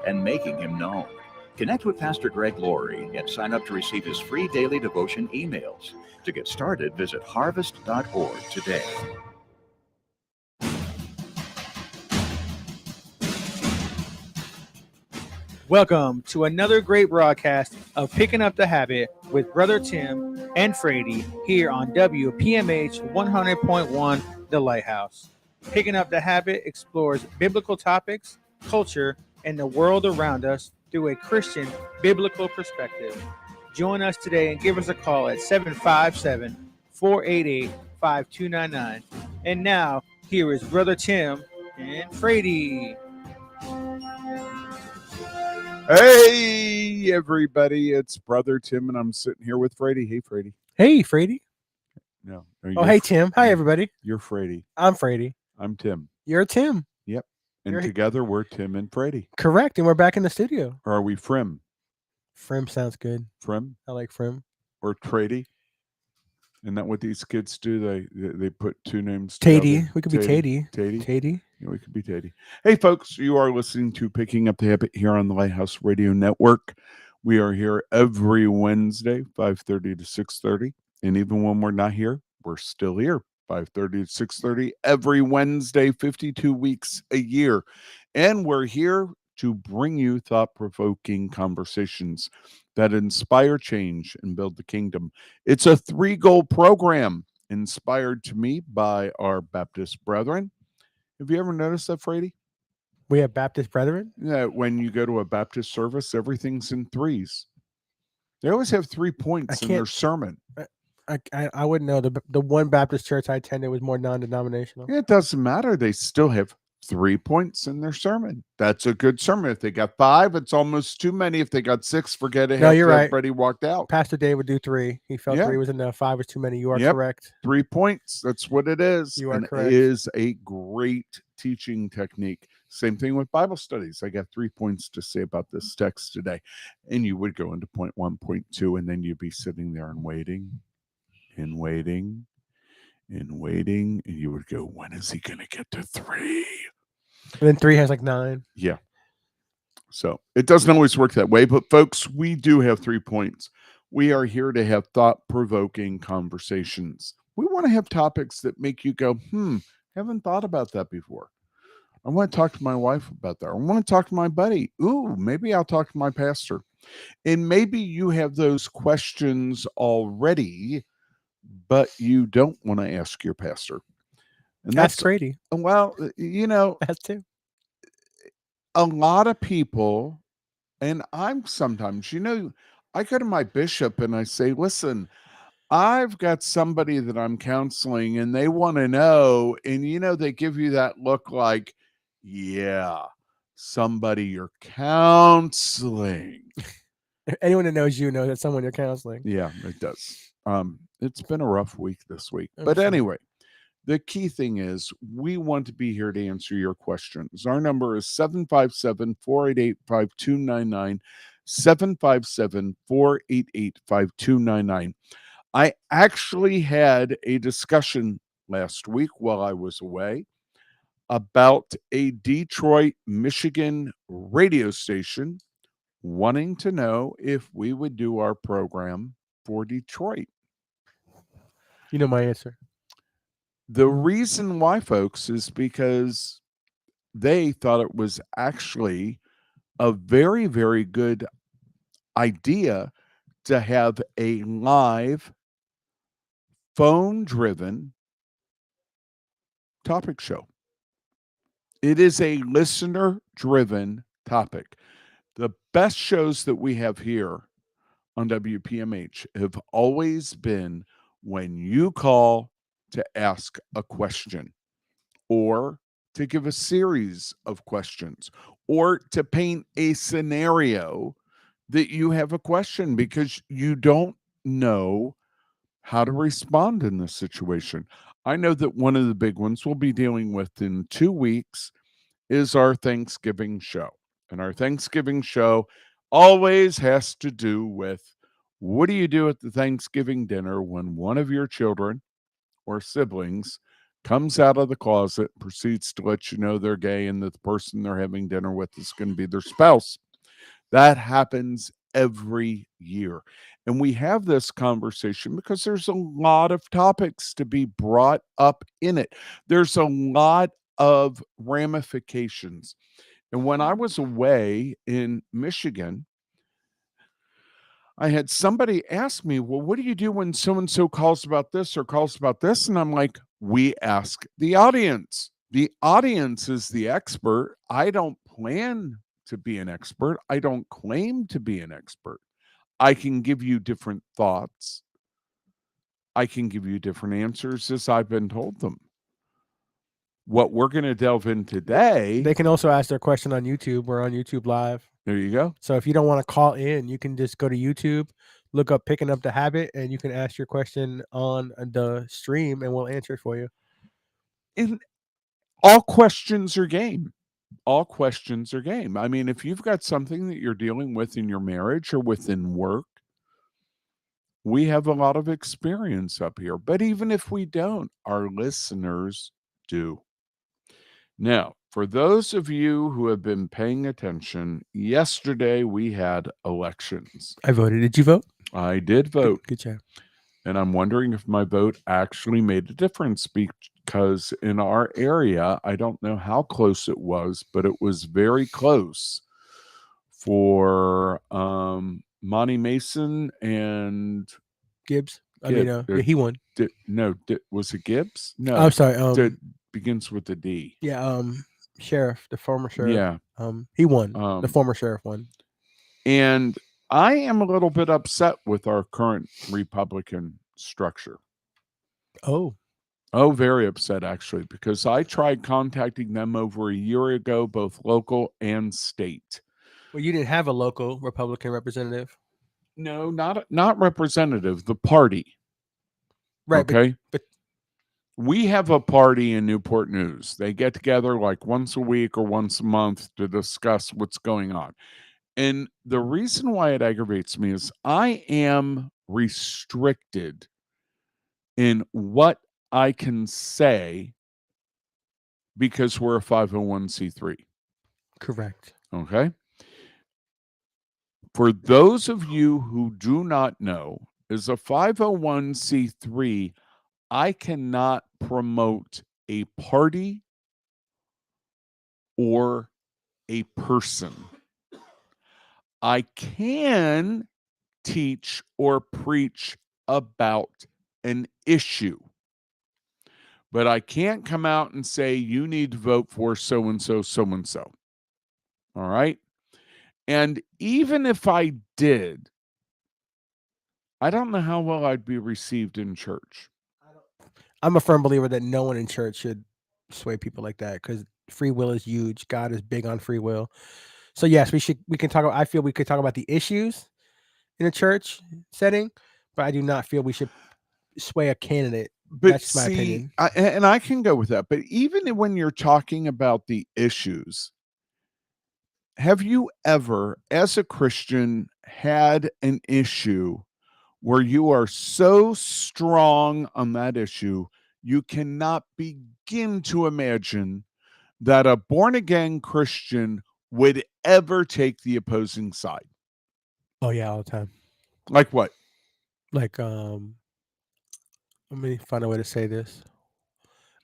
and making Him known. Connect with Pastor Greg Laurie and sign up to receive his free daily devotion emails. To get started, visit harvest.org today. Welcome to another great broadcast of Picking Up the Habit with Brother Tim and Frady here on WPMH 100.1 The Lighthouse. Picking Up the Habit explores biblical topics, culture, and the world around us through a Christian biblical perspective. Join us today and give us a call at 757-488-5299. And now, here is Brother Tim and Frady. Hey, everybody, it's Brother Tim, and I'm sitting here with Frady. Hey, Frady. Hey, Frady. No. Oh, hey, Tim. Hi, everybody. You're Frady. I'm Frady. I'm Tim. You're Tim. Yep. And together, we're Tim and Frady. Correct. And we're back in the studio. Or are we Frim? Frim sounds good. Frim? I like Frim. Or Trady? Isn't that what these kids do? They put two names together. Tatey. We could be Tatey. Tatey? Tatey. Yeah, we could be Tatey. Hey, folks, you are listening to Picking Up the Habit here on the Lighthouse Radio Network. We are here every Wednesday, 5:30 to 6:30. And even when we're not here, we're still here, 5:30 to 6:30, every Wednesday, 52 weeks a year. And we're here to bring you thought-provoking conversations that inspire change and build the kingdom. It's a 3-goal program inspired to me by our Baptist brethren. Have you ever noticed that, Frady? We have Baptist brethren? Yeah, when you go to a Baptist service, everything's in threes. They always have 3 points in their sermon. I wouldn't know. The one Baptist church I attended was more non-denominational. Yeah, it doesn't matter. They still have 3 points in their sermon. That's a good sermon. If they got 5, it's almost too many. If they got 6, forget it. No, you're right. Everybody walked out. Pastor Dave would do 3. He felt 3 was enough. 5 was too many. You are correct. 3 points. That's what it is. You are and correct. It is a great teaching technique. Same thing with Bible studies. I got 3 points to say about this text today. And you would go into point 1, point 2, and then you'd be sitting there and waiting. And you would go, when is he going to get to 3? And then 3 has like 9. Yeah. So it doesn't always work that way, but folks, we do have 3 points. We are here to have thought-provoking conversations. We want to have topics that make you go, haven't thought about that before. I want to talk to my wife about that. I want to talk to my buddy. Ooh, maybe I'll talk to my pastor. And maybe you have those questions already, but you don't want to ask your pastor. And that's Brady. Well, that's too. A lot of people, and I'm sometimes, I go to my bishop and I say, listen, I've got somebody that I'm counseling and they want to know, and they give you that look like, yeah, somebody you're counseling. Anyone that knows you knows that someone you're counseling. Yeah, it does. It's been a rough week this week. But anyway, the key thing is we want to be here to answer your questions. Our number is 757-488-5299, 757-488-5299. I actually had a discussion last week while I was away about a Detroit, Michigan radio station wanting to know if we would do our program for Detroit. You know my answer. The reason why, folks, is because they thought it was actually a very, very good idea to have a live, phone-driven topic show. It is a listener-driven topic. The best shows that we have here on WPMH have always been when you call to ask a question or to give a series of questions or to paint a scenario that you have a question because you don't know how to respond in this situation. I know that one of the big ones we'll be dealing with in 2 weeks is our Thanksgiving show. And our Thanksgiving show always has to do with what do you do at the Thanksgiving dinner when one of your children or siblings comes out of the closet, proceeds to let you know they're gay and that the person they're having dinner with is going to be their spouse. That happens every year. And we have this conversation because there's a lot of topics to be brought up in it. There's a lot of ramifications. And when I was away in Michigan, I had somebody ask me, well, what do you do when so-and-so calls about this or calls about this? And I'm like, we ask the audience. The audience is the expert. I don't plan to be an expert. I don't claim to be an expert. I can give you different thoughts. I can give you different answers as I've been told them. What we're going to delve in today. They can also ask their question on YouTube. We're on YouTube Live. There you go. So if you don't want to call in, you can just go to YouTube, look up Picking Up the Habit, and you can ask your question on the stream, and we'll answer it for you. And all questions are game. All questions are game. I mean, if you've got something that you're dealing with in your marriage or within work, we have a lot of experience up here. But even if we don't, our listeners do. Now, for those of you who have been paying attention, yesterday we had elections. I voted. Did you vote? I did vote. Good job. And I'm wondering if my vote actually made a difference because in our area, I don't know how close it was, but it was very close for Monty Mason and Gibbs. Gibbs. He won. Was it Gibbs? No. I'm sorry. Begins with the D. Yeah. Sheriff, the former sheriff. Yeah. He won. The former sheriff won. And I am a little bit upset with our current Republican structure. Oh, very upset, actually, because I tried contacting them over a year ago, both local and state. Well, you didn't have a local Republican representative. No, not representative, the party. Right. Okay. But we have a party in Newport News. They get together like once a week or once a month to discuss what's going on. And the reason why it aggravates me is I am restricted in what I can say because we're a 501c3. Correct. Okay. For those of you who do not know, as a 501c3, I cannot promote a party or a person. I can teach or preach about an issue, but I can't come out and say you need to vote for so-and-so, so-and-so. All right? And even if I did, I don't know how well I'd be received in church. I'm a firm believer that no one in church should sway people like that because free will is huge. God is big on free will. So yes, we can talk. I feel we could talk about the issues in a church setting, but I do not feel we should sway a candidate. But that's my opinion. And I can go with that. But even when you're talking about the issues, have you ever, as a Christian, had an issue where you are so strong on that issue, you cannot begin to imagine that a born-again Christian would ever take the opposing side? Oh yeah, all the time. Like what? Like let me find a way to say this.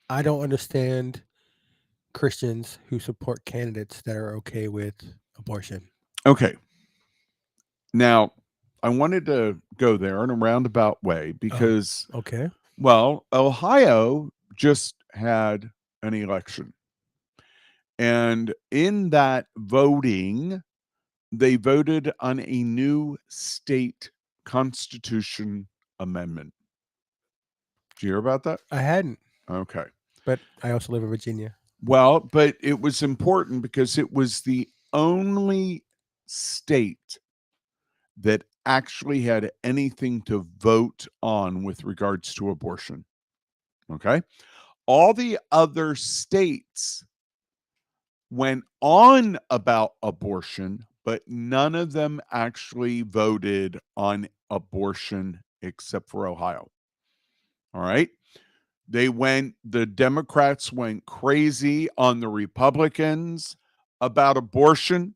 I don't understand Christians who support candidates that are okay with abortion. Okay. Now, I wanted to go there in a roundabout way because, okay. Well, Ohio just had an election. And in that voting, they voted on a new state constitution amendment. Did you hear about that? I hadn't. Okay. But I also live in Virginia. Well, but it was important because it was the only state that actually had anything to vote on with regards to abortion. Okay. All the other states went on about abortion, but none of them actually voted on abortion except for Ohio. All right. The Democrats went crazy on the Republicans about abortion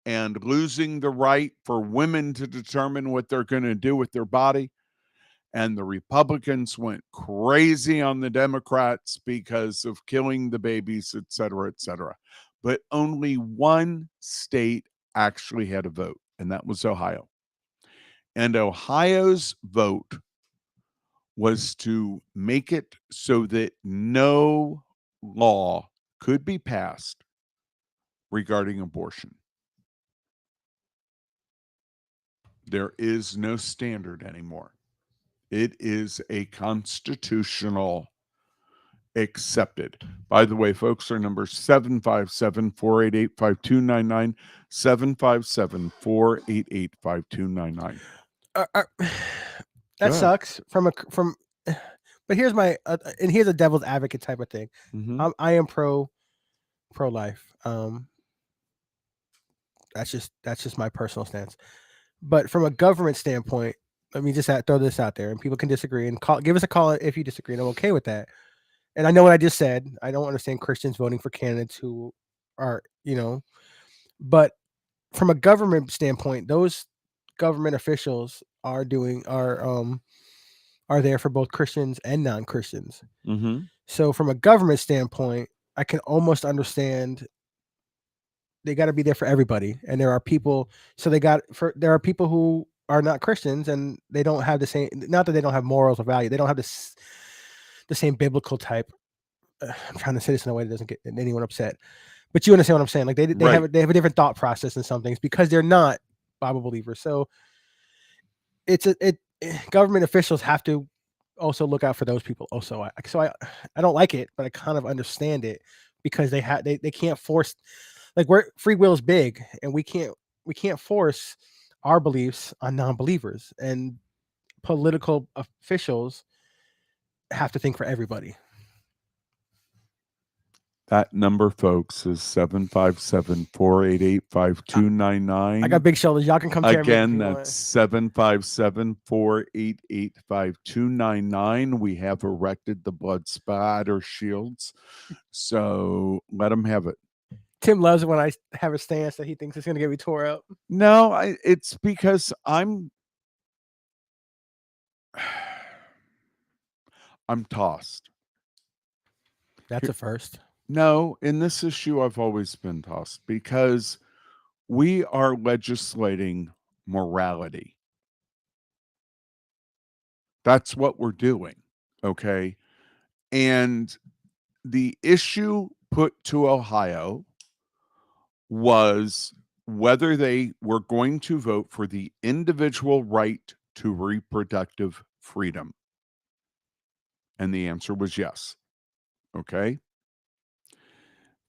and losing the right for women to determine what they're going to do with their body. And the Republicans went crazy on the Democrats because of killing the babies, et cetera, et cetera. But only one state actually had a vote, and that was Ohio. And Ohio's vote was to make it so that no law could be passed regarding abortion. There is no standard anymore. It is a constitutional accepted. By the way, folks, our number 757-488-5299, 757-488-5299. That sucks from, but here's my, and here's a devil's advocate type of thing. Mhm. I am pro-life. That's just my personal stance. But from a government standpoint, let me just throw this out there, and people can disagree and give us a call if you disagree, and I'm okay with that. And I know what I just said. I don't understand Christians voting for candidates who are, but from a government standpoint, those government officials are there for both Christians and non-Christians. Mm-hmm. So from a government standpoint, I can almost understand they got to be there for everybody. And there are people, there are people who are not Christians and they don't have the same, not that they don't have morals or value. They don't have the same biblical type. I'm trying to say this in a way that doesn't get anyone upset, but you understand what I'm saying? Like they Right. have a different thought process in some things because they're not Bible believers. So government officials have to also look out for those people also. I don't like it, but I kind of understand it because they can't force, like, free will is big and we can't force our beliefs on non-believers, and political officials have to think for everybody. That number, folks, is 757-488-5299. I got big shoulders. Y'all can come to me. Again, that's 757-488-5299. We have erected the blood spatter shields, so let them have it. Tim loves it when I have a stance that he thinks it's going to get me tore up. No, it's because I'm tossed. That's a first. No, in this issue, I've always been tossed because we are legislating morality. That's what we're doing, okay? And the issue put to Ohio was whether they were going to vote for the individual right to reproductive freedom. And the answer was yes. Okay.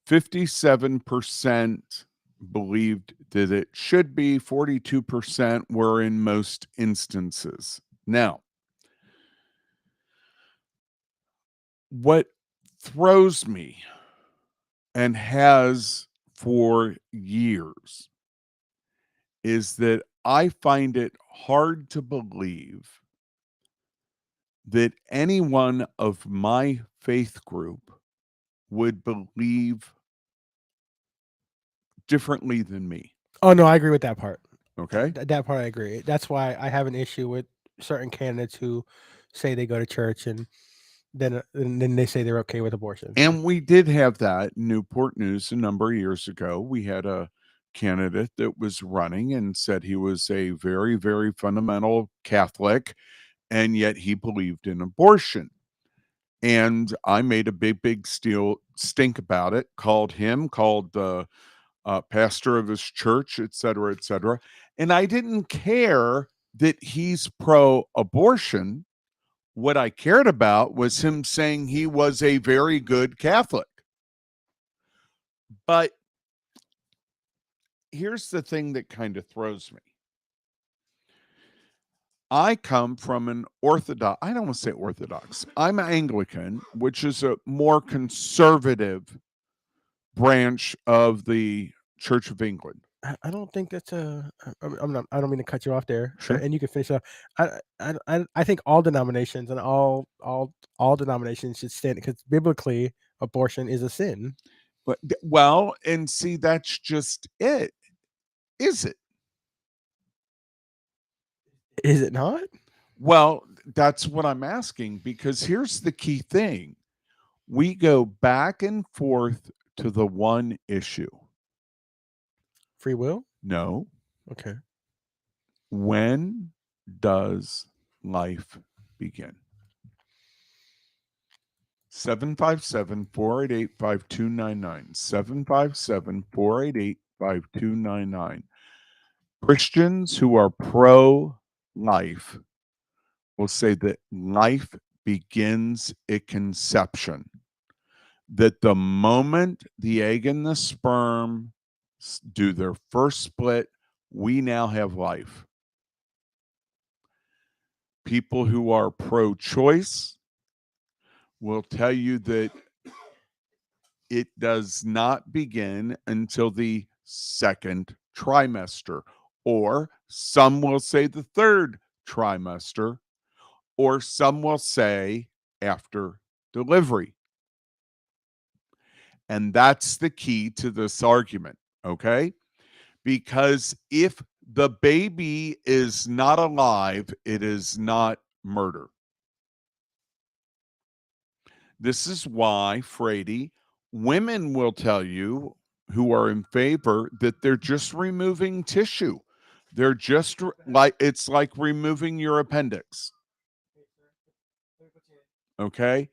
57% believed that it should be, 42% were in most instances. Now, what throws me, and has for years, is that I find it hard to believe that anyone of my faith group would believe differently than me. Oh, no, I agree with that part. Okay. That part I agree. That's why I have an issue with certain candidates who say they go to church and then they say they're okay with abortion. And we did have that in Newport News a number of years ago. We had a candidate that was running and said he was a very, very fundamental Catholic, and yet he believed in abortion. And I made a big stink about it, called the pastor of his church, et cetera, et cetera. And I didn't care that he's pro-abortion. What I cared about was him saying he was a very good Catholic. But here's the thing that kind of throws me. I come from an Orthodox, I don't want to say Orthodox, I'm Anglican, which is a more conservative branch of the Church of England. I don't think that's a. I'm not. I don't mean to cut you off there. Sure. And you can finish up. I think all denominations and all denominations should stand because biblically abortion is a sin. But well, and see, that's just it. Is it? Is it not? Well, that's what I'm asking, because here's the key thing. We go back and forth to the one issue. Free will? No. Okay. When does life begin? 757-488-5299. 757-488-5299. Christians who are pro-life will say that life begins at conception. That the moment the egg and the sperm do their first split, we now have life. People who are pro-choice will tell you that it does not begin until the second trimester, or some will say the third trimester, or some will say after delivery. And that's the key to this argument, okay? Because if the baby is not alive, it is not murder. This is why, Frady, women will tell you who are in favor that they're just removing tissue. They're just like, it's like removing your appendix. Okay?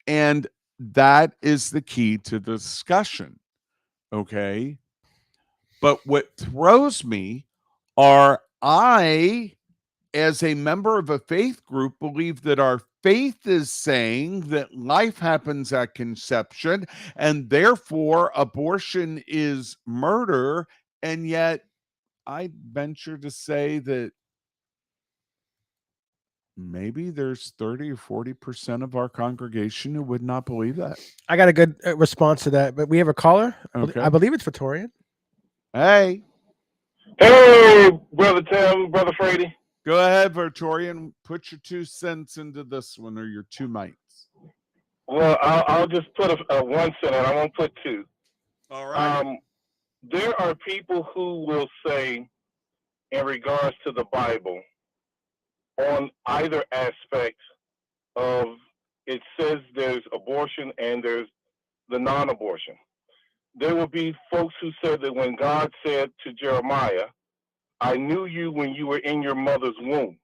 And that is the key to the discussion. Okay? But what throws me are I, as a member of a faith group, believe that our faith is saying that life happens at conception and therefore abortion is murder. And yet I venture to say that maybe there's 30 or 40% of our congregation who would not believe that. I got a good response to that, but we have a caller. Okay. I believe it's Victorian. Hey. Hey, Brother Tim, Brother Frady. Go ahead, Victorian. Put your 2 cents into this one, or your 2 mites. Well, I'll just put a 1 cent in. I won't put 2. All right. There are people who will say, in regards to the Bible, on either aspect of it says there's abortion and there's the non-abortion. There will be folks who said that when God said to Jeremiah, I knew you when you were in your mother's womb.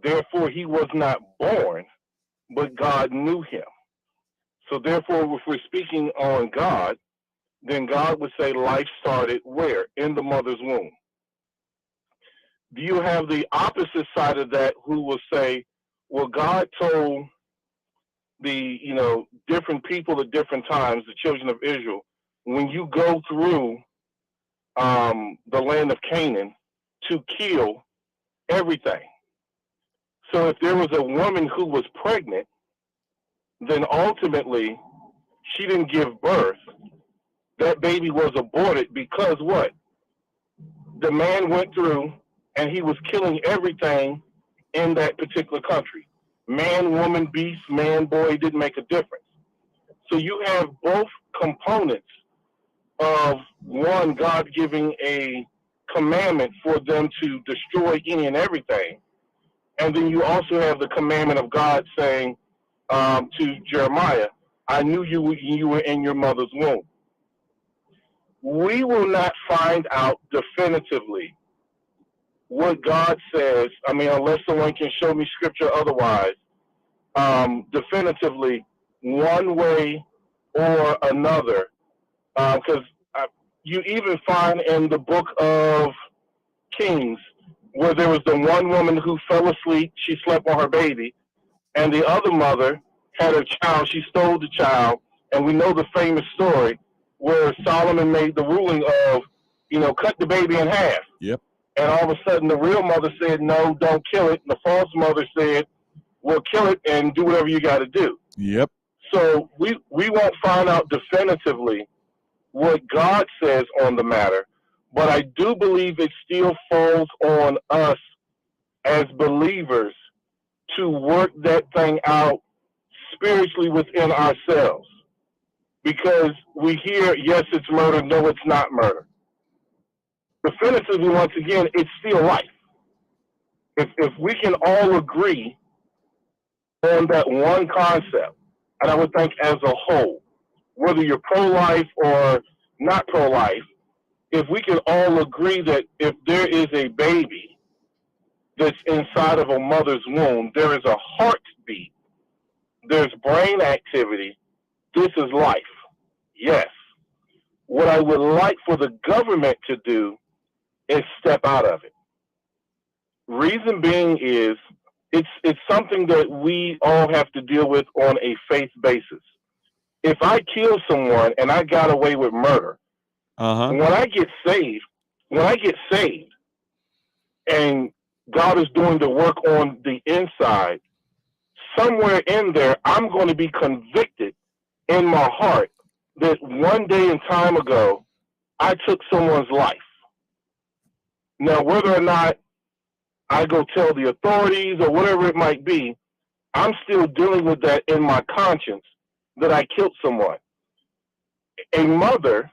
Therefore, he was not born, but God knew him. So therefore, if we're speaking on God, then God would say life started where? In the mother's womb. Do you have the opposite side of that who will say, well, God told the, different people at different times, the children of Israel, when you go through the land of Canaan, to kill everything. So if there was a woman who was pregnant, then ultimately she didn't give birth. That baby was aborted because what? The man went through and he was killing everything in that particular country. Man, woman, beast, man, boy, it didn't make a difference. So you have both components of one, God giving a commandment for them to destroy any and everything. And then you also have the commandment of God saying to Jeremiah, I knew you were in your mother's womb. We will not find out definitively what God says, unless someone can show me scripture otherwise, definitively one way or another. Because you even find in the book of Kings where there was the one woman who fell asleep, she slept on her baby, and the other mother had a child, she stole the child, and we know the famous story where Solomon made the ruling of, cut the baby in half. Yep. And all of a sudden the real mother said, no, don't kill it. And the false mother said, well, kill it and do whatever you got to do. Yep. So we won't find out definitively what God says on the matter, But I do believe it still falls on us as believers to work that thing out spiritually within ourselves. Because we hear, yes, it's murder, no, it's not murder. Definitively, once again, it's still life. If we can all agree on that one concept, and I would think as a whole, whether you're pro-life or not pro-life, if we can all agree that if there is a baby that's inside of a mother's womb, there is a heartbeat, there's brain activity, this is life. Yes. What I would like for the government to do is step out of it. Reason being is it's something that we all have to deal with on a faith basis. If I kill someone and I got away with murder, when I get saved, and God is doing the work on the inside, somewhere in there, I'm going to be convicted in my heart that one day in time ago, I took someone's life. Now, whether or not I go tell the authorities or whatever it might be, I'm still dealing with that in my conscience that I killed someone. A mother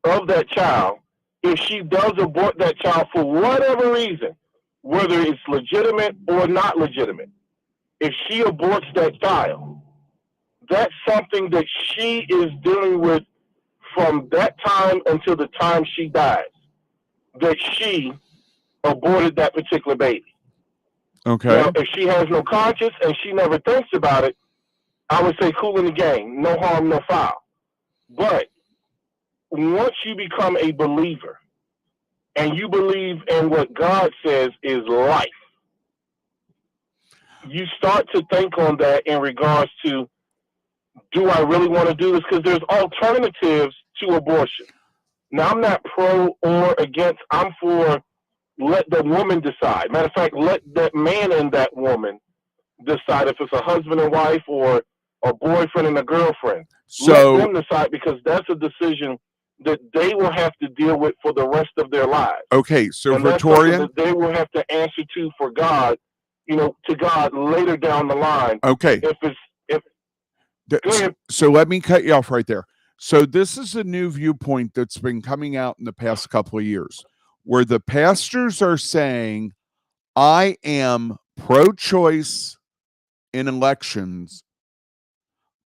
of that child, if she does abort that child for whatever reason, whether it's legitimate or not legitimate, if she aborts that child, that's something that she is dealing with from that time until the time she dies, that she aborted that particular baby. Okay. Now, if she has no conscience and she never thinks about it, I would say cool in the game, no harm, no foul. But once you become a believer and you believe in what God says is life, you start to think on that in regards to, do I really want to do this? Because there's alternatives to abortion. Now, I'm not pro or against. I'm for let the woman decide. Matter of fact, let that man and that woman decide if it's a husband and wife or a boyfriend and a girlfriend. So let them decide, because that's a decision that they will have to deal with for the rest of their lives. okay, so And that's something Victorian. that they will have to answer to for God, to God later down the line. Okay. Go ahead. So let me cut you off right there. So this is a new viewpoint that's been coming out in the past couple of years, where the pastors are saying, I am pro-choice in elections,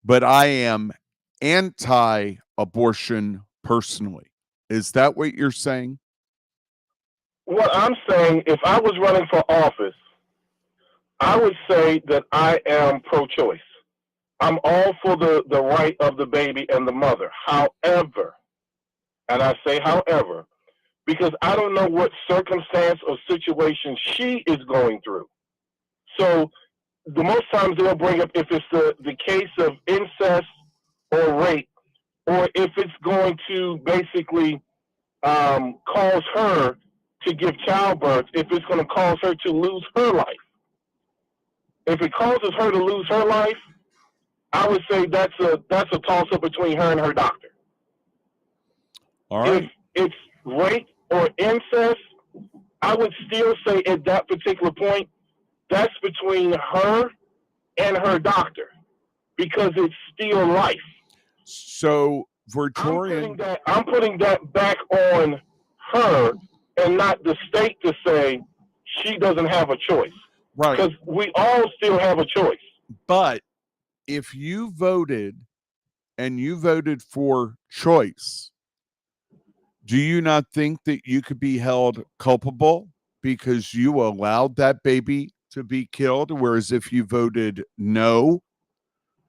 but I am anti-abortion personally. Is that what you're saying? What I'm saying, if I was running for office, I would say that I am pro-choice. I'm all for the right of the baby and the mother. However, and I say however, because I don't know what circumstance or situation she is going through. So the most times they'll bring up if it's the case of incest or rape, or if it's going to basically cause her to give childbirth, if it's going to cause her to lose her life. If it causes her to lose her life, I would say that's a toss-up between her and her doctor. All right. If it's rape or incest, I would still say at that particular point, that's between her and her doctor, because it's still life. So Victorian. I'm putting that back on her and not the state to say she doesn't have a choice. Right. Because we all still have a choice. But if you voted and you voted for choice, do you not think that you could be held culpable because you allowed that baby to be killed? Whereas if you voted no,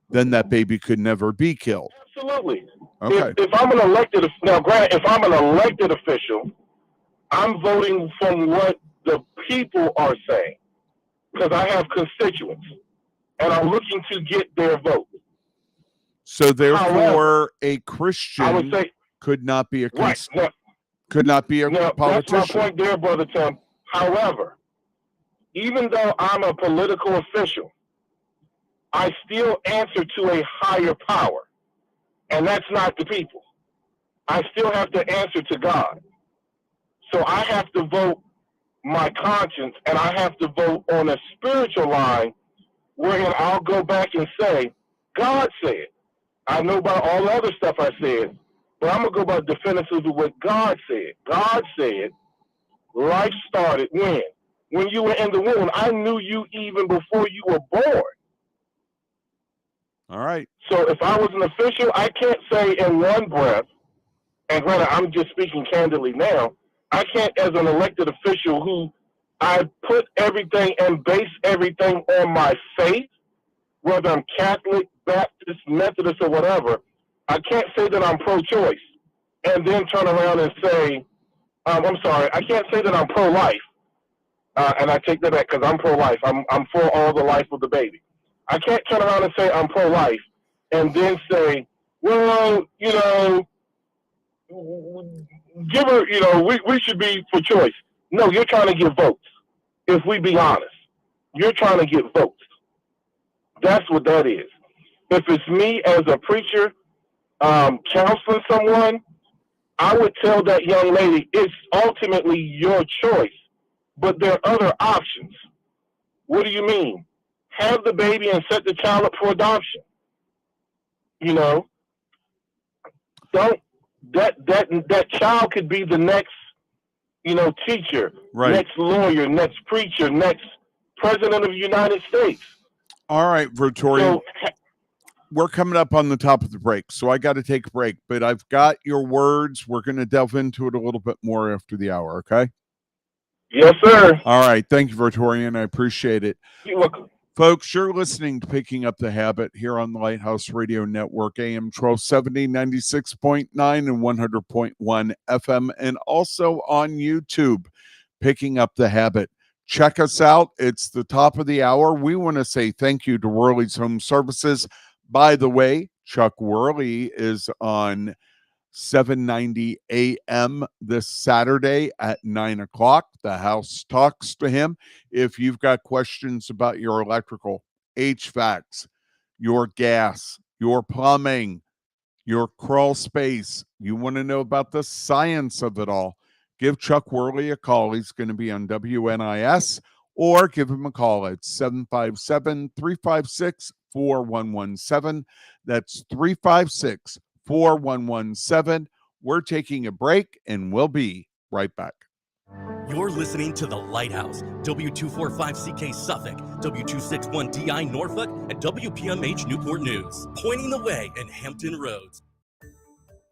then that baby could never be killed. Absolutely. Okay. If I'm an elected, now granted, if I'm an elected official, I'm voting from what the people are saying, because I have constituents and I'm looking to get their vote. So therefore, However, a Christian I would say could not be a right. could not be a Now, politician. that's my point there, Brother Tim. However, even though I'm a political official, I still answer to a higher power, and that's not the people. I still have to answer to God. So I have to vote my conscience, and I have to vote on a spiritual line wherein I'll go back and say, God said. I know about all the other stuff I said, but I'm going to go by definitively what God said. God said life started when? When you were in the womb. I knew you even before you were born. All right. So if I was an official, I can't say in one breath, and granted, I'm just speaking candidly now, I can't, as an elected official who I put everything and base everything on my faith, whether I'm Catholic, Baptist, Methodist, or whatever, I can't say that I'm pro-choice and then turn around and say, I'm sorry, I can't say that I'm pro-life. And I take that back because I'm pro-life. I'm for all the life of the baby. I can't turn around and say I'm pro-life and then say, well, you know, give her, you know, we should be for choice. No, you're trying to get votes. If we be honest, you're trying to get votes. That's what that is. If it's me as a preacher counseling someone, I would tell that young lady, it's ultimately your choice, but there are other options. What do you mean? Have the baby and set the child up for adoption. You know, don't that child could be the next, you know, teacher, Right. next lawyer, next preacher, next president of the United States. All right, Vertorian. So, We're coming up on the top of the break, so I got to take a break, but I've got your words. We're going to delve into it a little bit more after the hour, okay? yes, sir. All right. Thank you, Vertorian. I appreciate it. You're welcome. Folks, you're listening to Picking Up the Habit here on the Lighthouse Radio Network, AM 1270, 96.9 and 100.1 FM, and also on YouTube, Picking Up the Habit. Check us out. It's the top of the hour. We want to say thank you to Worley's Home Services. By the way, Chuck Worley is on 790 a.m. this Saturday at 9 o'clock. The house talks to him. If you've got questions about your electrical, HVACs, your gas, your plumbing, your crawl space, you want to know about the science of it all, give Chuck Worley a call. He's going to be on WNIS, or give him a call at 757-356-4117. That's 356-4117. We're taking a break and we'll be right back. You're listening to The Lighthouse, W245CK Suffolk, W261DI Norfolk, and WPMH Newport News, pointing the way in Hampton Roads.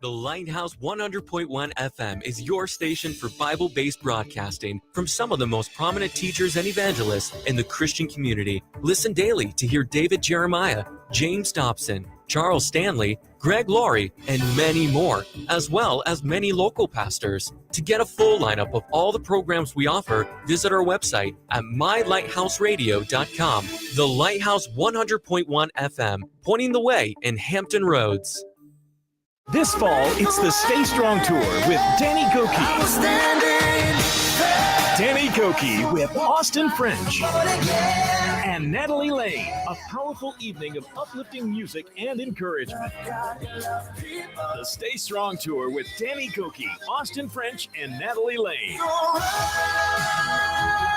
The Lighthouse 100.1 FM is your station for Bible-based broadcasting from some of the most prominent teachers and evangelists in the Christian community. Listen daily to hear David Jeremiah, James Dobson, Charles Stanley, Greg Laurie, and many more, as well as many local pastors. To get a full lineup of all the programs we offer, visit our website at mylighthouseradio.com. The Lighthouse 100.1 FM, pointing the way in Hampton Roads. This fall, it's the Stay Strong Tour with Danny Gokey. Danny Gokey with Austin French and Natalie Lane. A powerful evening of uplifting music and encouragement. The Stay Strong Tour with Danny Gokey, Austin French, and Natalie Lane.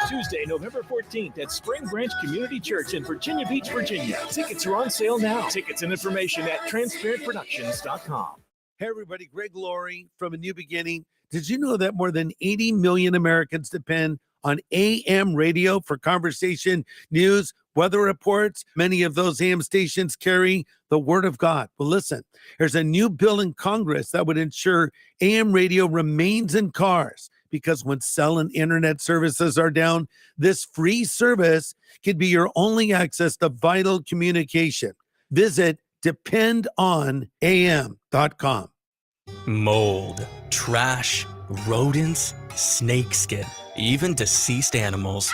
Tuesday, November 14th at Spring Branch Community Church in Virginia Beach, Virginia. Tickets are on sale now. Tickets and information at transparentproductions.com. Hey everybody, Greg Laurie from A New Beginning. Did you know that more than 80 million Americans depend on AM radio for conversation, news, weather reports? Many of those AM stations carry the Word of God. Well, listen, there's a new bill in Congress that would ensure AM radio remains in cars, because when cell and internet services are down, this free service could be your only access to vital communication. Visit dependonam.com. Mold, trash, rodents, snakeskin, even deceased animals.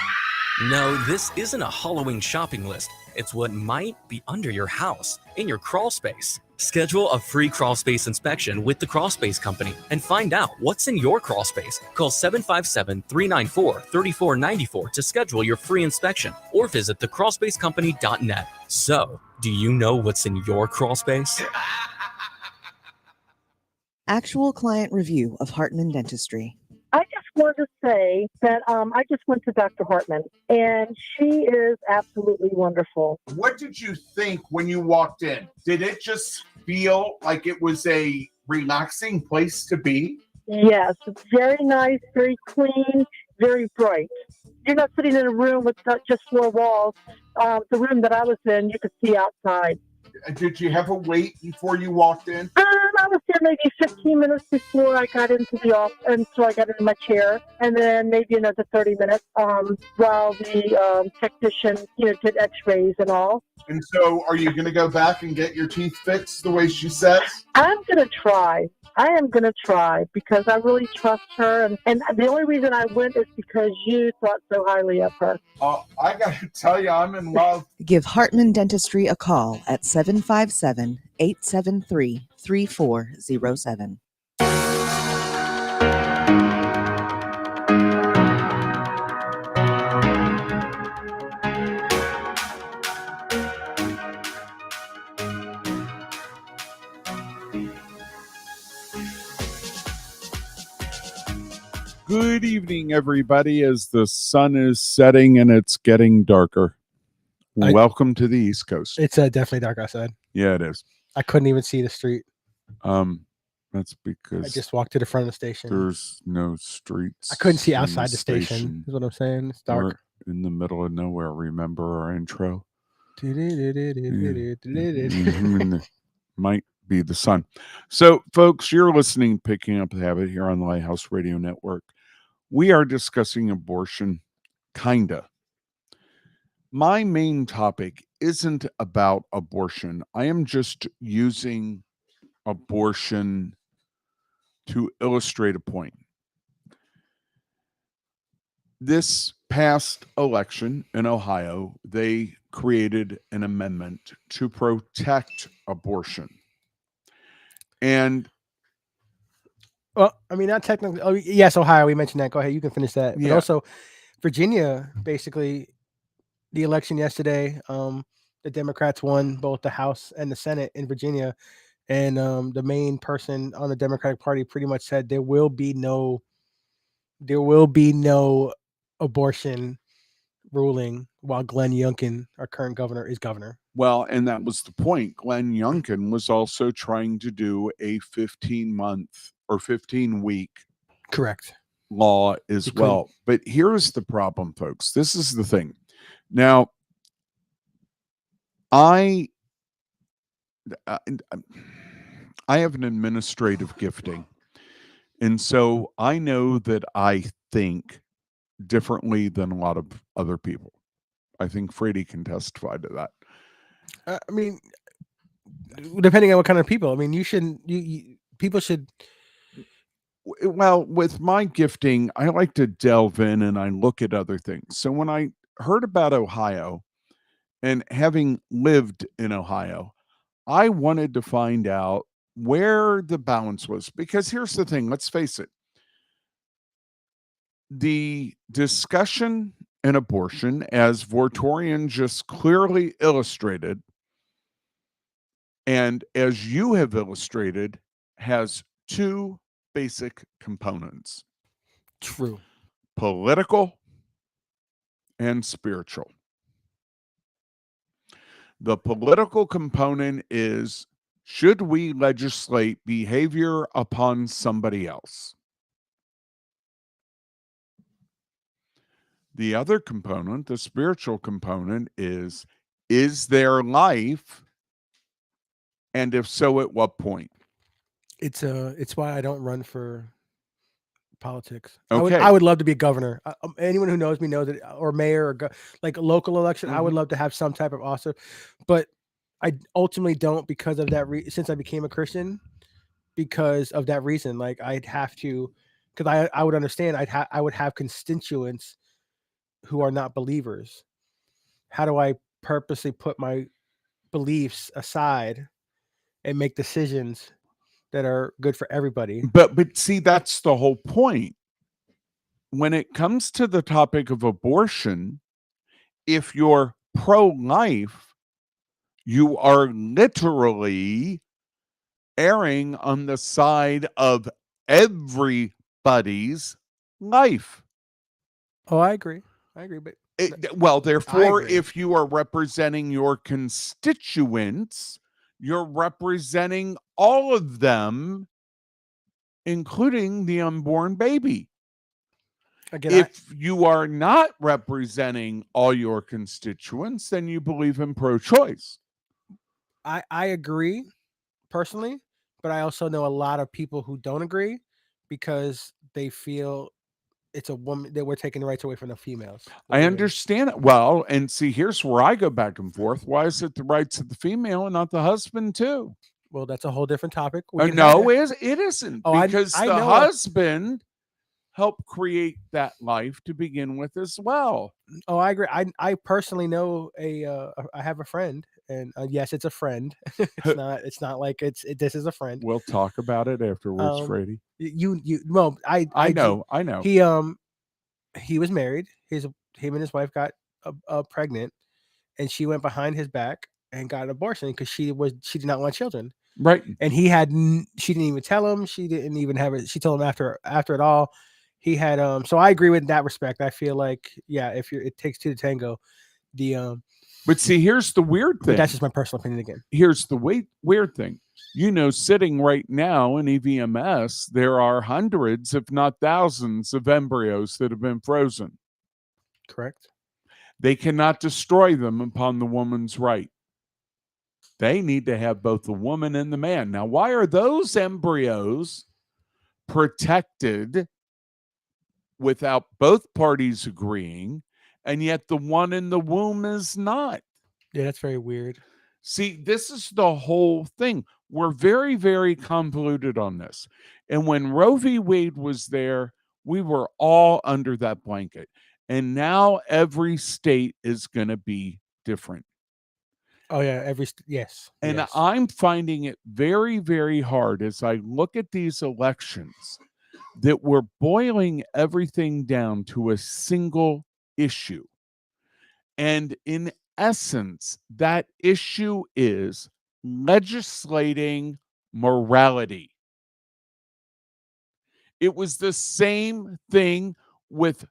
No, this isn't a Halloween shopping list. It's what might be under your house, in your crawl space. Schedule a free crawl space inspection with the Crawl Space Company and find out what's in your crawl space. Call 757-394-3494 to schedule your free inspection, or visit thecrawlspacecompany.net. So, do you know what's in your crawl space? Actual client review of Hartman Dentistry. I just want to say that I just went to Dr. Hartman, and she is absolutely wonderful. What did you think when you walked in? Did it just feel like it was a relaxing place to be? Yes, it's very nice, very clean, very bright. You're not sitting in a room with just four walls. The room that I was in, you could see outside. Did you have a wait before you walked in? I was there maybe 15 minutes before I got into the office, and so I got in my chair, and then maybe another 30 minutes while the technician, did X-rays and all. And so, are you going to go back and get your teeth fixed the way she says? I'm going to try. I am going to try because I really trust her. And the only reason I went is because you thought so highly of her. I got to tell you, I'm in love. Give Hartman Dentistry a call at 757-873-3407. Good evening, everybody, as the sun is setting and it's getting darker. Welcome to the East Coast. It's definitely dark outside. Yeah, it is. I couldn't even see the street. That's because I just walked to the front of the station. There's no streets. I couldn't see outside the station. Is what I'm saying. It's dark. We're in the middle of nowhere. Remember our intro? Might be the sun. So, folks, you're listening, Picking Up the Habit here on the Lighthouse Radio Network. We are discussing abortion, kinda. My main topic isn't about abortion. I am just using abortion to illustrate a point. This past election in Ohio, they created an amendment to protect abortion. And well, I mean, not technically. Oh, yes, Ohio. We mentioned that. Go ahead. You can finish that. Yeah. But also, Virginia, basically, the election yesterday, the Democrats won both the House and the Senate in Virginia. And the main person on the Democratic Party pretty much said there will be no abortion ruling while Glenn Youngkin, our current governor, is governor. Well, and that was the point. Glenn Youngkin was also trying to do a 15-month or 15-week correct law as well. But here's the problem, folks. This is the thing. Now, I have an administrative gifting. And so I know that I think differently than a lot of other people. I think Frady can testify to that. I mean, depending on what kind of people. I mean, people should. Well, with my gifting, I like to delve in and I look at other things. So when I heard about Ohio and having lived in Ohio, I wanted to find out where the balance was. Because here's the thing, let's face it. The discussion in abortion, as Vortorian just clearly illustrated, and as you have illustrated, has two basic components. True. Political and spiritual. The political component is, should we legislate behavior upon somebody else? The other component, the spiritual component, is there life? And if so, at what point? It's why I don't run for politics. Okay. I would love to be a governor. Anyone who knows me knows that, or mayor, or like a local election. I would love to have some type of officer, but I ultimately don't because of that. Since I became a Christian, because of that reason, like I'd have to, because I would understand. I would have constituents who are not believers. How do I purposely put my beliefs aside and make decisions that are good for everybody? But see, that's the whole point. When it comes to the topic of abortion, if you're pro-life, you are literally erring on the side of everybody's life. Oh, I agree. But Well, therefore, agree. if you are representing your constituents, you're representing all of them, including the unborn baby. again, If you are not representing all your constituents, then you believe in pro-choice. I agree personally, but I also know a lot of people who don't agree because they feel it's a woman that we're taking the rights away from the females. I understand it. Well, and see, here's where I go back and forth. Why is it the rights of the female and not the husband too? Well, that's a whole different topic. No, it isn't, Oh, because I the know husband helped create that life to begin with as well. Oh, I agree. I personally know I have a friend, and yes, it's a friend. It's not like this is a friend. We'll talk about it afterwards, Frady. Well, I know. He was married. Him and his wife got pregnant, and she went behind his back and got an abortion because she did not want children. Right. And she didn't even tell him. She didn't even have it. She told him after it all. He had so I agree with that respect. I feel like, yeah, if it takes two to tango, but see, here's the weird thing. That's just my personal opinion again. Here's the weird thing. Sitting right now in EVMS, there are hundreds, if not thousands, of embryos that have been frozen. Correct. They cannot destroy them upon the woman's right. They need to have both the woman and the man. Now, why are those embryos protected without both parties agreeing, and yet the one in the womb is not? Yeah, that's very weird. See, this is the whole thing. We're very, very convoluted on this. And when Roe v. Wade was there, we were all under that blanket. And now every state is going to be different. Oh, yeah, yes. And yes. I'm finding it very, very hard as I look at these elections that we're boiling everything down to a single issue. And in essence, that issue is legislating morality. It was the same thing with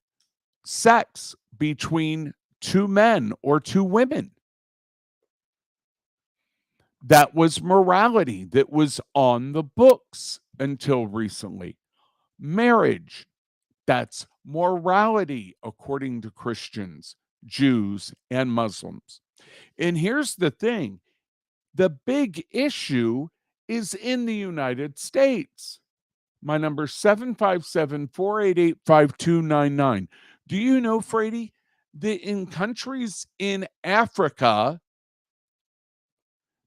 sex between two men or two women. That was morality that was on the books until recently. Marriage, that's morality according to Christians, Jews, and Muslims. And here's the thing. The big issue is in the United States. My number is 757-488-5299. Do you know, Frady, that in countries in Africa,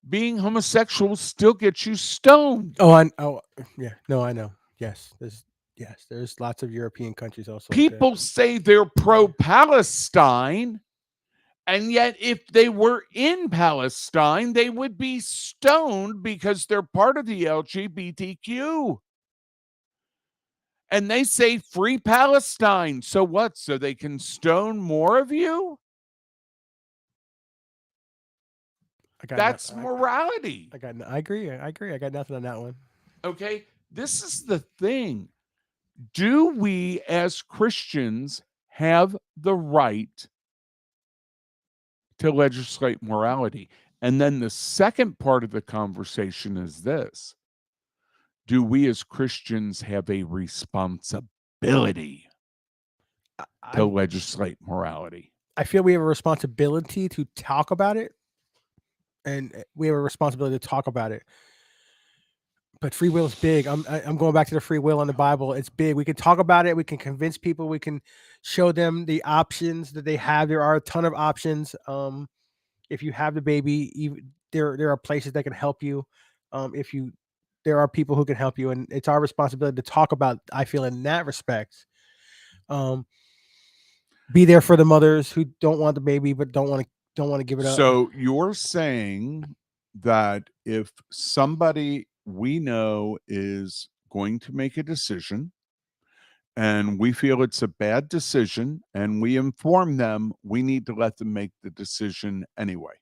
being homosexual still gets you stoned? Yeah. No, I know. Yes. There's lots of European countries also. People say they're pro-Palestine, and yet if they were in Palestine, they would be stoned because they're part of the LGBTQ. And they say free Palestine. So what? So they can stone more of you? That's morality. I agree. I got nothing on that one. Okay. This is the thing. Do we as Christians have the right to legislate morality? And then the second part of the conversation is this. Do we as Christians have a responsibility to legislate morality? I feel we have a responsibility to talk about it, and we have a responsibility to talk about it. But free will is big. I'm going back to the free will in the Bible. It's big. We can talk about it. We can convince people. We can show them the options that they have. There are a ton of options. If you have the baby, there are places that can help you. There are people who can help you, and it's our responsibility to talk about. I feel in that respect, be there for the mothers who don't want the baby but don't want to give it up. So you're saying that if somebody we know is going to make a decision and we feel it's a bad decision and we inform them, we need to let them make the decision anyway.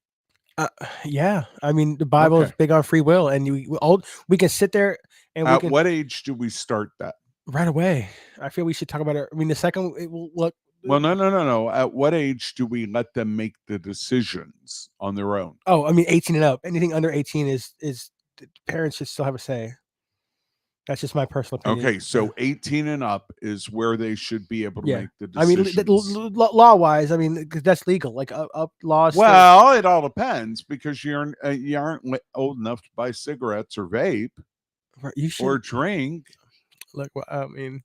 Yeah, I mean the Bible is big on free will, and we can sit there and at what age do we start that? Right away. I feel we should talk about it. I mean, the second it will look. Well, no. At what age do we let them make the decisions on their own? Oh, I mean, 18 and up. Anything under 18 is parents should still have a say. That's just my personal opinion. Okay, so 18 and up is where they should be able to Yeah. make the I mean, decisions. law wise, I mean, 'cause that's legal. Like up laws. Well, it all depends because you aren't old enough to buy cigarettes or vape You should or drink. look. I mean,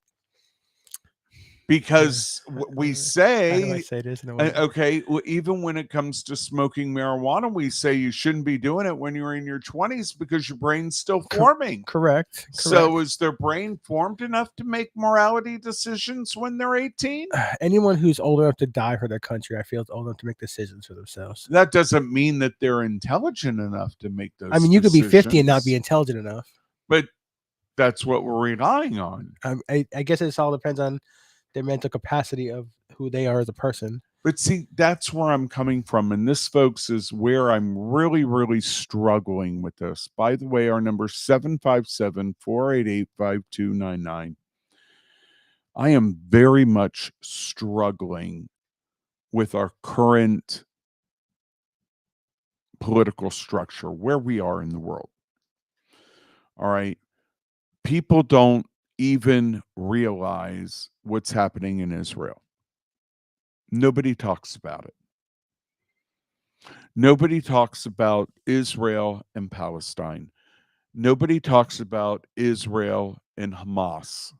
Because we how do I say, say this in a way? okay, well, even when it comes to smoking marijuana, we say you shouldn't be doing it when you're in your 20s because your brain's still forming. Correct. So is their brain formed enough to make morality decisions when they're 18? Anyone who's old enough to die for their country, I feel, is old enough to make decisions for themselves. That doesn't mean that they're intelligent enough to make those I mean, you could be 50 and not be decisions, intelligent enough. but that's what we're relying on. I guess it all depends on their mental capacity of who they are as a person. But see, that's where I'm coming from. And this, folks, is where I'm really, really struggling with this. By the way, our number 757-488-5299. I am very much struggling with our current political structure, where we are in the world. All right. People don't even realize what's happening in Israel. Nobody talks about it. Nobody talks about Israel and Palestine. Nobody talks about Israel and Hamas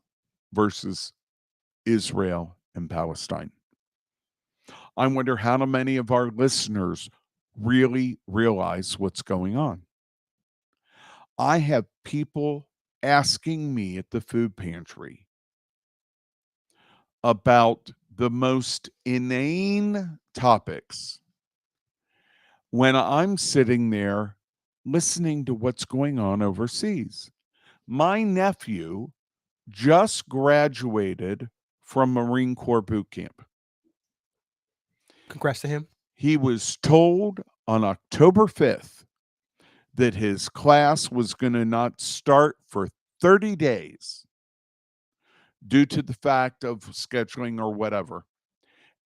versus Israel and Palestine. I wonder how many of our listeners really realize what's going on. I have people asking me at the food pantry about the most inane topics when I'm sitting there listening to what's going on overseas. My nephew just graduated from Marine Corps boot camp. Congrats to him. He was told on October 5th that his class was going to not start for 30 days due to the fact of scheduling or whatever.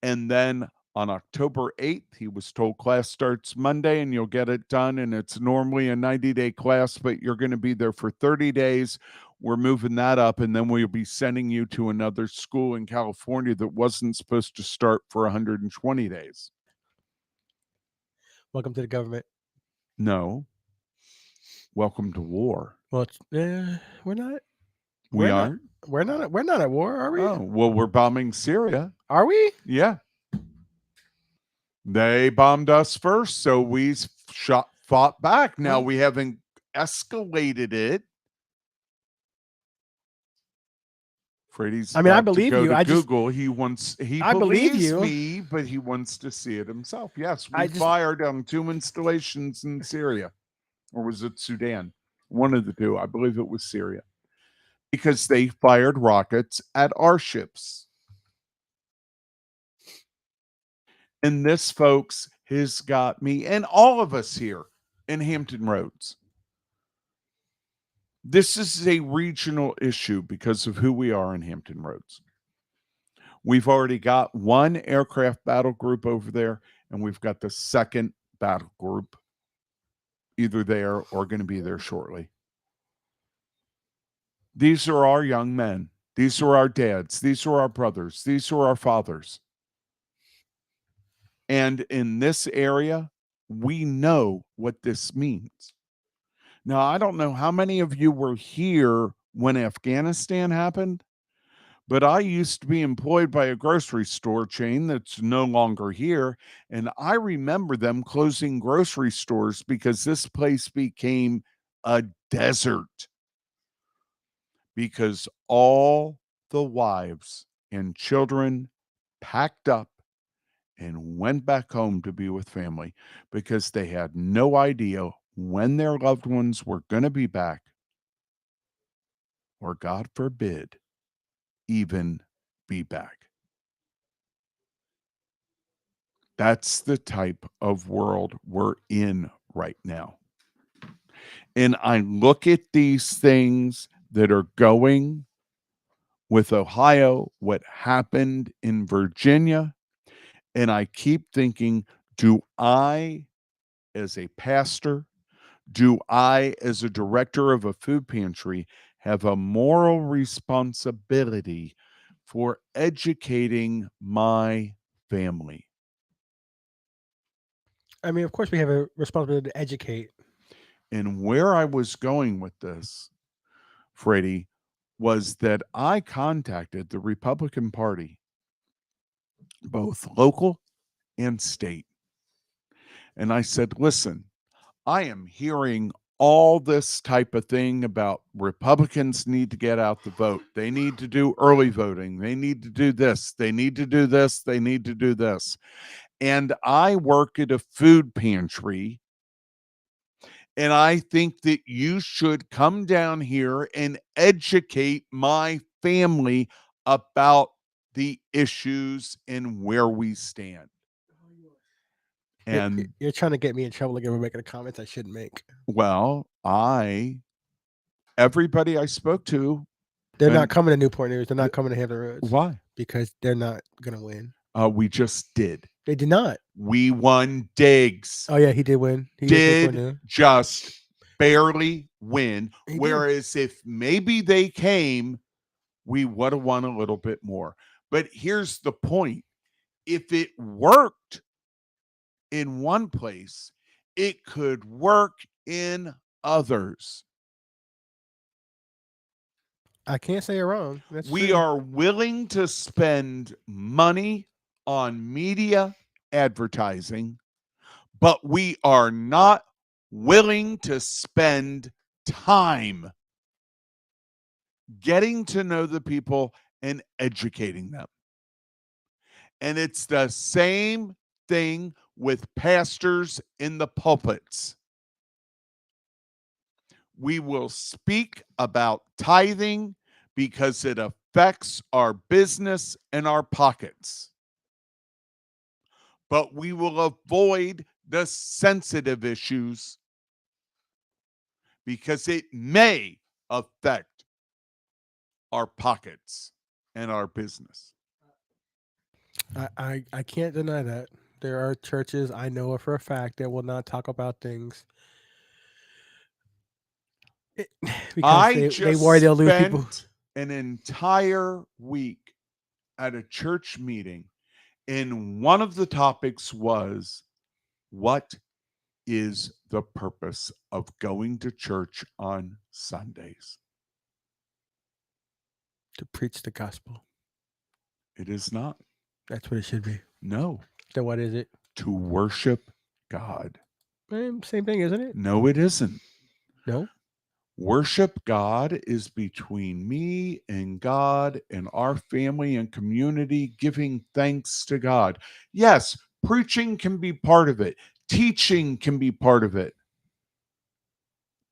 And then on October 8th, he was told class starts Monday and you'll get it done. And it's normally a 90-day class, but you're going to be there for 30 days. We're moving that up. And then we'll be sending you to another school in California that wasn't supposed to start for 120 days. Welcome to the government. No. Welcome to war. Well, it's, we're not. We aren't? We're not at war, are we? Oh, well, we're bombing Syria. Are we? Yeah. They bombed us first, so we fought back. Now we haven't escalated it. Freddie's. I mean, I believe you. I Google. He believes you. me, but he wants to see it himself. Yes, we fired on 2 installations in Syria, or was it Sudan? One of the two. I believe it was Syria, because they fired rockets at our ships. And this, folks, has got me and all of us here in Hampton Roads. This is a regional issue because of who we are in Hampton Roads. We've already got one aircraft battle group over there, and we've got the second battle group either there or going to be there shortly. These are our young men. These are our dads. These are our brothers. These are our fathers. And in this area, we know what this means. Now, I don't know how many of you were here when Afghanistan happened, but I used to be employed by a grocery store chain that's no longer here. And I remember them closing grocery stores because this place became a desert. Because all the wives and children packed up and went back home to be with family because they had no idea when their loved ones were going to be back, or God forbid, even be back. That's the type of world we're in right now. And I look at these things that are going with Ohio, what happened in Virginia. And I keep thinking, do I, as a pastor, do I, as a director of a food pantry, have a moral responsibility for educating my family? I mean, of course, we have a responsibility to educate. And where I was going with this, Freddie, was that I contacted the Republican Party, both local and state. And I said, listen, I am hearing all this type of thing about Republicans need to get out the vote. They need to do early voting. They need to do this. They need to do this. They need to do this. And I work at a food pantry. And I think that you should come down here and educate my family about the issues and where we stand. And You're trying to get me in trouble again for making a comment I shouldn't make. well, everybody I spoke to, They're not coming to Newport News. They're not coming to Hampton Roads. why? Because they're not going to win. We just did. They did not. We won Diggs. Oh, yeah, he did win. He Did just barely win. He did. Whereas if maybe they came, we would have won a little bit more. But here's the point. If it worked in one place, it could work in others. I can't say you're wrong. We are willing to spend money on media advertising, but we are not willing to spend time getting to know the people and educating them. And it's the same thing with pastors in the pulpits. We will speak about tithing because it affects our business and our pockets. But we will avoid the sensitive issues because it may affect our pockets and our business. I can't deny that. There are churches I know for a fact that will not talk about things because they worry they'll lose people. Spent an entire week at a church meeting, and one of the topics was, what is the purpose of going to church on Sundays? To preach the gospel. It is not. That's what it should be. No. Then what is it? To worship God. Same thing, isn't it? No, it isn't. No. Worship God is between me and God and our family and community, giving thanks to God. Yes, preaching can be part of it. Teaching can be part of it.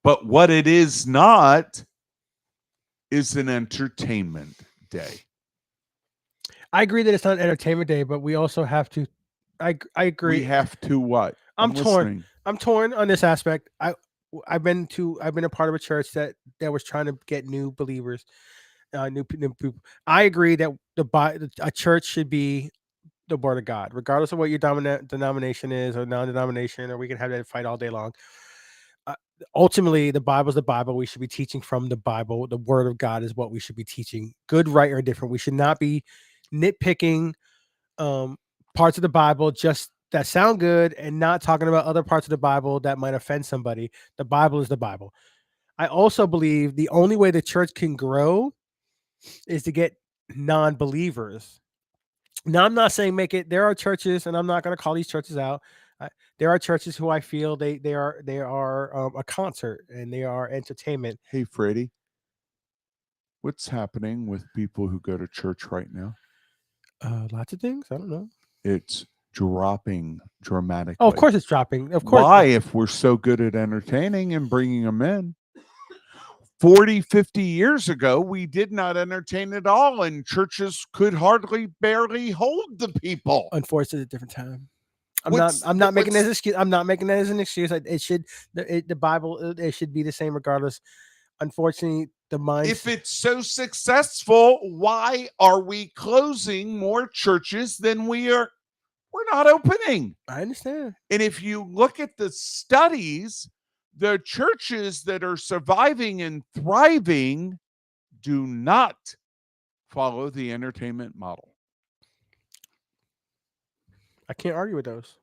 But what it is not is an entertainment day. I agree that it's not an entertainment day, but we also have to. I agree. We have to what? I'm torn. I'm torn on this aspect. I've been a part of a church that was trying to get new believers, new people. I agree that a church should be the word of God, regardless of what your denomination is or non-denomination, or we can have that fight all day long. Ultimately, the Bible is the Bible. We should be teaching from the Bible. The word of God is what we should be teaching. Good, right, or different. We should not be nitpicking parts of the Bible just that sound good and not talking about other parts of the Bible that might offend somebody. The Bible is the Bible. I also believe the only way the church can grow is to get non-believers. Now, I'm not saying make it. There are churches, and I'm not going to call these churches out. There are churches who I feel they are a concert and they are entertainment. Hey, Freddie, what's happening with people who go to church right now? Lots of things. I don't know. It's dropping dramatically. Oh, of course it's dropping. Of course. Why, if we're so good at entertaining and bringing them in? 40, 50 years ago, we did not entertain at all, and churches could barely hold the people. Unfortunately, at a different time. I'm not making that as an excuse. I'm not making that as an excuse. The Bible, it should be the same regardless. Unfortunately, the mindset. If it's so successful, why are we closing more churches than we're not opening? I understand. And if you look at the studies, the churches that are surviving and thriving do not follow the entertainment model. I can't argue with those.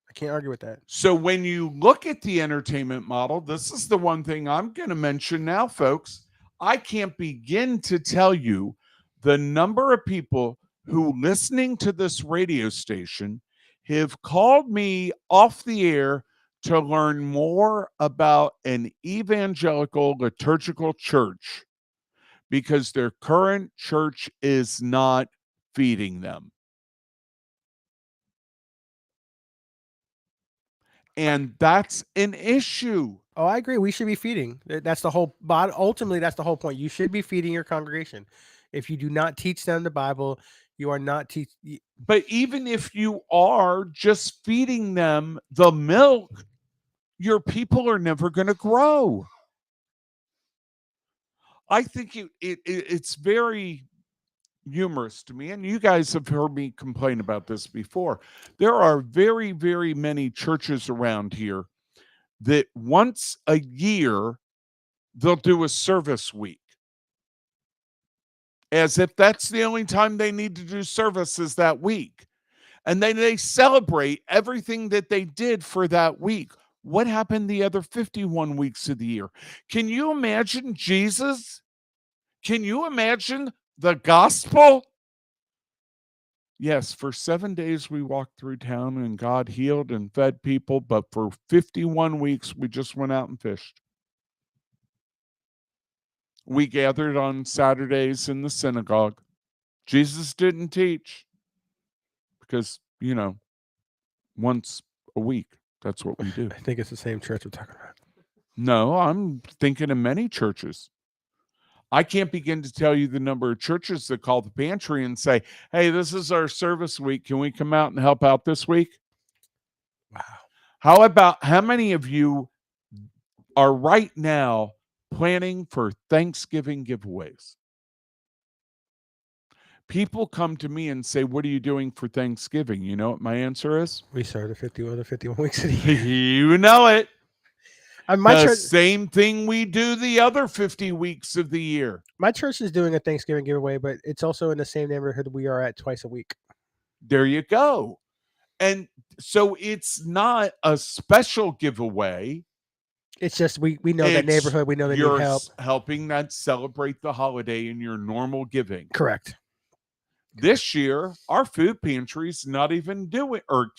I can't argue with that. So when you look at the entertainment model, this is the one thing I'm going to mention now, folks. I can't begin to tell you the number of people who, listening to this radio station, have called me off the air to learn more about an evangelical liturgical church because their current church is not feeding them. And that's an issue. Oh, I agree. We should be feeding. That's the whole. But ultimately, that's the whole point. You should be feeding your congregation. If you do not teach them the Bible, you are not teaching. But even if you are just feeding them the milk, your people are never going to grow. I think it's very humorous to me, and you guys have heard me complain about this before. There are very, very many churches around here that once a year they'll do a service week, as if that's the only time they need to do services that week. And then they celebrate everything that they did for that week. What happened the other 51 weeks of the year? Can you imagine Jesus? Can you imagine the gospel? Yes, for 7 days we walked through town and God healed and fed people, but for 51 weeks we just went out and fished. We gathered on Saturdays in the synagogue. Jesus didn't teach because, once a week, that's what we do. I think it's the same church we're talking about. No, I'm thinking of many churches. I can't begin to tell you the number of churches that call the pantry and say, hey, this is our service week. Can we come out and help out this week? Wow. How many of you are right now planning for Thanksgiving giveaways? People come to me and say, what are you doing for Thanksgiving? You know what my answer is? We serve the 51 weeks of the year. You know it. My church, same thing we do the other 50 weeks of the year. my church is doing a Thanksgiving giveaway, but it's also in the same neighborhood we are at twice a week. There you go. And so it's not a special giveaway. It's just we know that neighborhood. We know they need help. Helping that celebrate the holiday in your normal giving. Correct. This year, our food pantry's not even doing, our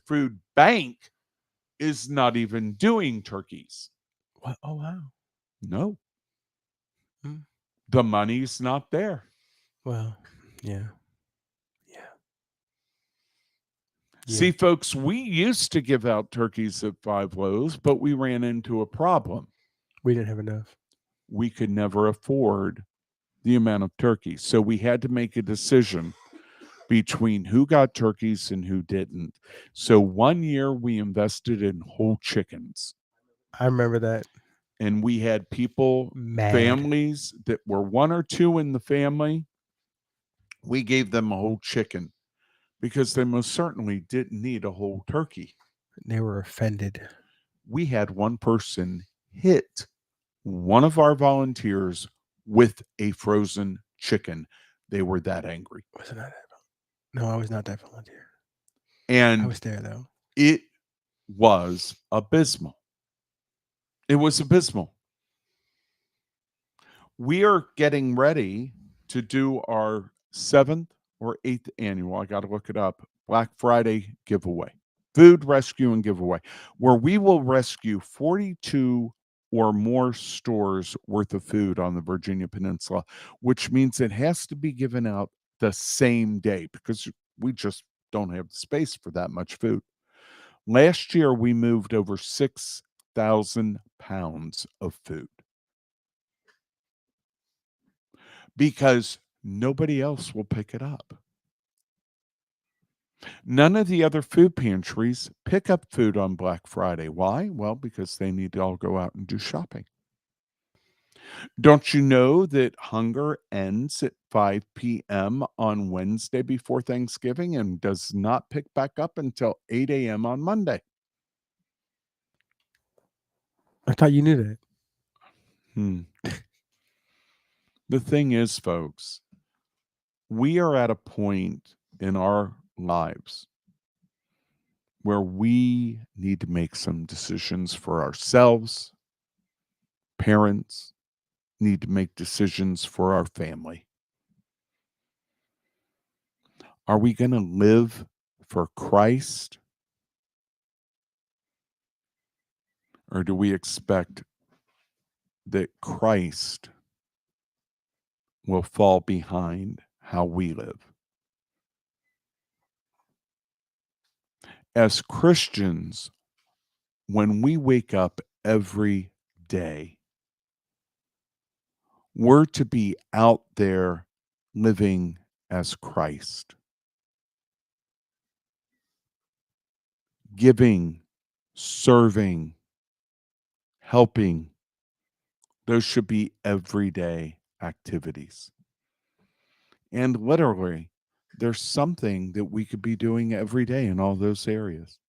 food bank is not even doing turkeys. What? Oh, wow. No. Hmm. The money's not there. Well, yeah. See, folks, we used to give out turkeys at 5 loaves, but we ran into a problem. We didn't have enough. We could never afford the amount of turkeys. So we had to make a decision between who got turkeys and who didn't. So one year we invested in whole chickens. I remember that. And we had people, families that were 1 or 2 in the family. We gave them a whole chicken because they most certainly didn't need a whole turkey. They were offended. We had one person hit one of our volunteers with a frozen chicken. They were that angry. Was it not that? No, I was not that volunteer. And I was there, though. It was abysmal. It was abysmal. We are getting ready to do our 7th or 8th annual, I got to look it up, Black Friday giveaway, food rescue and giveaway, where we will rescue 42 or more stores worth of food on the Virginia Peninsula, which means it has to be given out the same day because we just don't have the space for that much food. Last year, we moved over 6,000 pounds of food because nobody else will pick it up. None of the other food pantries pick up food on Black Friday. Why? Well, because they need to all go out and do shopping. Don't you know that hunger ends at 5 p.m. on Wednesday before Thanksgiving and does not pick back up until 8 a.m. on Monday? I thought you knew that. The thing is, folks, we are at a point in our lives where we need to make some decisions for ourselves. Parents need to make decisions for our family. Are we going to live for Christ? Or do we expect that Christ will fall behind how we live? As Christians, when we wake up every day, we're to be out there living as Christ, giving, serving, helping. Those should be everyday activities. And literally, there's something that we could be doing every day in all those areas.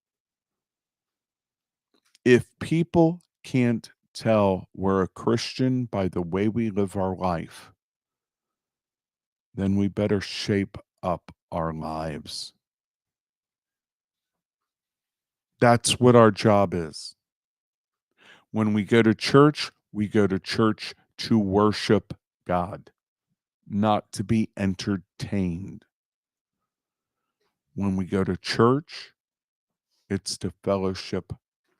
If people can't tell we're a Christian by the way we live our life, then we better shape up our lives. That's what our job is. When we go to church to worship God, not to be entertained. When we go to church, it's to fellowship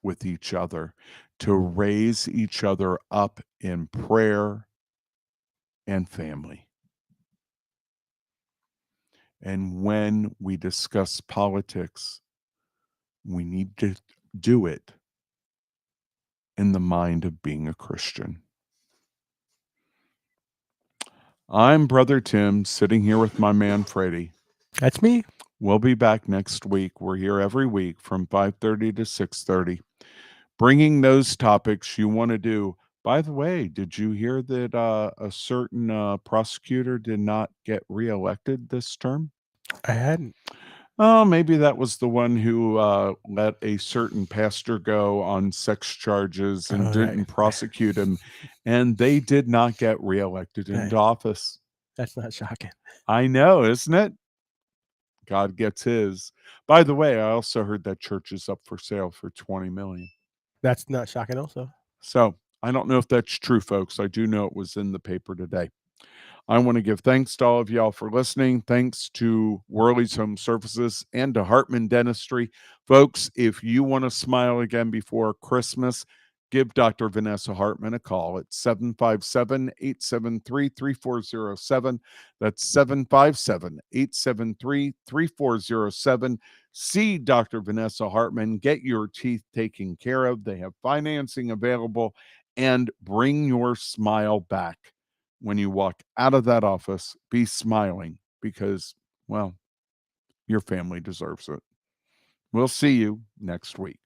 with each other, to raise each other up in prayer and family. And when we discuss politics, we need to do it in the mind of being a Christian. I'm Brother Tim, sitting here with my man Freddie. That's me. We'll be back next week. We're here every week from 5:30 to 6:30, bringing those topics you want to do. By the way, did you hear that a certain prosecutor did not get reelected this term? I hadn't. Oh, maybe that was the one who let a certain pastor go on sex charges and didn't prosecute him, and they did not get reelected into office. That's not shocking. I know, isn't it? God gets his. By the way, I also heard that church is up for sale for $20 million. That's not shocking also. So I don't know if that's true, folks. I do know it was in the paper today. I want to give thanks to all of y'all for listening. Thanks to Worley's Home Services and to Hartman Dentistry. Folks, if you want to smile again before Christmas, give Dr. Vanessa Hartman a call at 757-873-3407. That's 757-873-3407. See Dr. Vanessa Hartman. Get your teeth taken care of. They have financing available, and bring your smile back. When you walk out of that office, be smiling because, well, your family deserves it. We'll see you next week.